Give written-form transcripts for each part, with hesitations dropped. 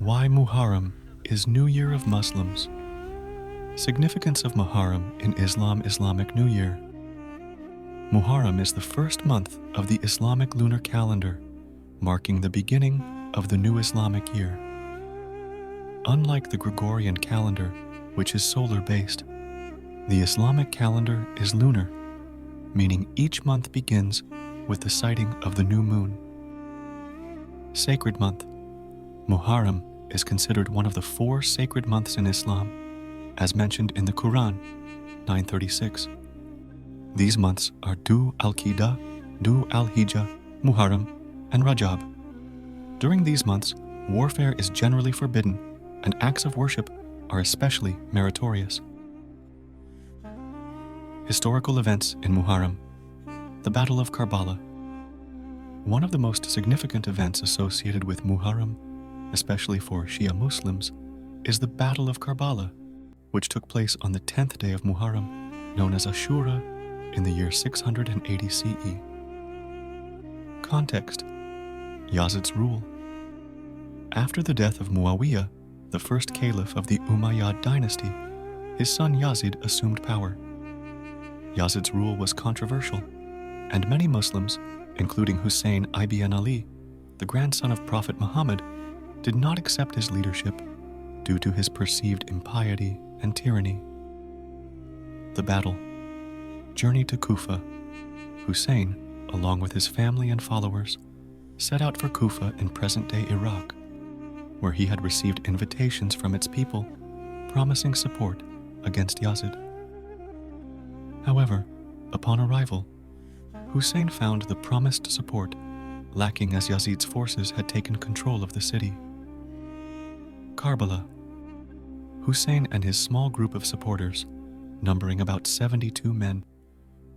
Why Muharram is New Year of Muslims. Significance of Muharram in Islamic New Year. Muharram is the first month of the Islamic lunar calendar, marking the beginning of the new Islamic year. Unlike the Gregorian calendar, which is solar-based, the Islamic calendar is lunar, meaning each month begins with the sighting of the new moon. Sacred month. Muharram is considered one of the 4 sacred months in Islam, as mentioned in the Quran, 9:36. These months are Dhu al-Qidah, Dhu al-Hijjah, Muharram, and Rajab. During these months, warfare is generally forbidden, and acts of worship are especially meritorious. Historical events in Muharram. The Battle of Karbala. One of the most significant events associated with Muharram, especially for Shia Muslims, is the Battle of Karbala, which took place on the 10th day of Muharram, known as Ashura, in the year 680 CE. Context: Yazid's rule. After the death of Muawiya, the first caliph of the Umayyad dynasty, his son Yazid assumed power. Yazid's rule was controversial, and many Muslims, including Hussein ibn Ali, the grandson of Prophet Muhammad, did not accept his leadership due to his perceived impiety and tyranny. The battle. Journey to Kufa. Hussein, along with his family and followers, set out for Kufa in present-day Iraq, where he had received invitations from its people promising support against Yazid. However, upon arrival, Hussein found the promised support lacking as Yazid's forces had taken control of the city. Karbala. Hussein and his small group of supporters, numbering about 72 men,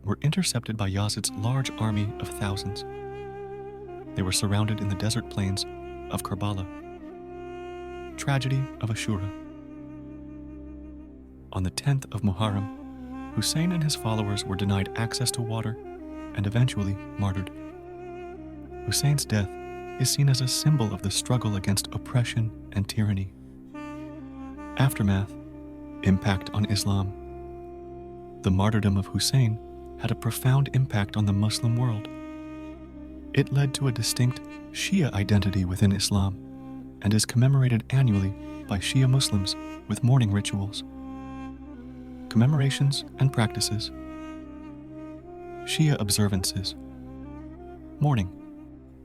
were intercepted by Yazid's large army of thousands. They were surrounded in the desert plains of Karbala. Tragedy of Ashura. On the 10th of Muharram, Hussein and his followers were denied access to water and eventually martyred. Hussein's death is seen as a symbol of the struggle against oppression and tyranny. Aftermath. Impact on Islam. The martyrdom of Hussein had a profound impact on the Muslim world. It led to a distinct Shia identity within Islam and is commemorated annually by Shia Muslims with mourning rituals. Commemorations and practices. Shia observances. Mourning.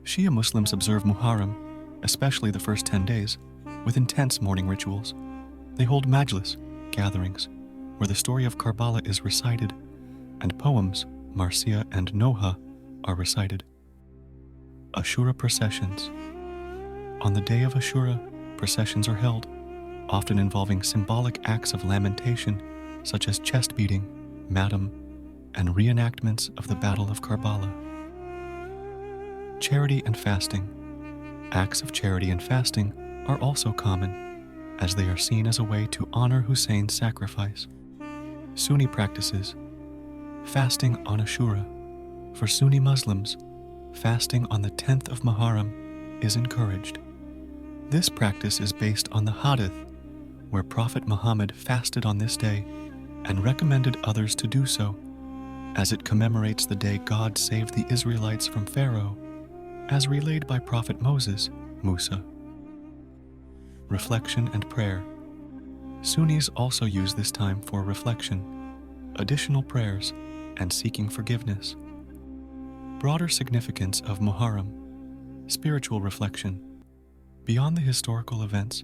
Shia Muslims observe Muharram, especially the first 10 days, with intense mourning rituals. They hold majlis, gatherings, where the story of Karbala is recited, and poems, Marsiya and Noha, are recited. Ashura processions. On the day of Ashura, processions are held, often involving symbolic acts of lamentation, such as chest beating, matam, and reenactments of the Battle of Karbala. Charity and fasting. Acts of charity and fasting are also common, as they are seen as a way to honor Hussein's sacrifice. Sunni practices. Fasting on Ashura. For Sunni Muslims, fasting on the 10th of Muharram is encouraged. This practice is based on the Hadith, where Prophet Muhammad fasted on this day and recommended others to do so, as it commemorates the day God saved the Israelites from Pharaoh, as relayed by Prophet Moses, Musa. Reflection and prayer. Sunnis also use this time for reflection, additional prayers, and seeking forgiveness. Broader significance of Muharram. Spiritual reflection. Beyond the historical events,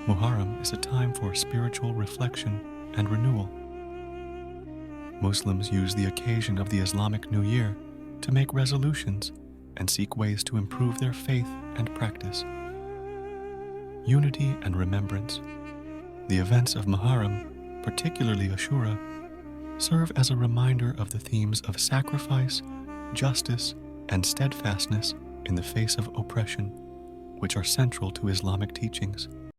Muharram is a time for spiritual reflection and renewal. Muslims use the occasion of the Islamic New Year to make resolutions and seek ways to improve their faith and practice. Unity and remembrance. The events of Muharram, particularly Ashura, serve as a reminder of the themes of sacrifice, justice, and steadfastness in the face of oppression, which are central to Islamic teachings.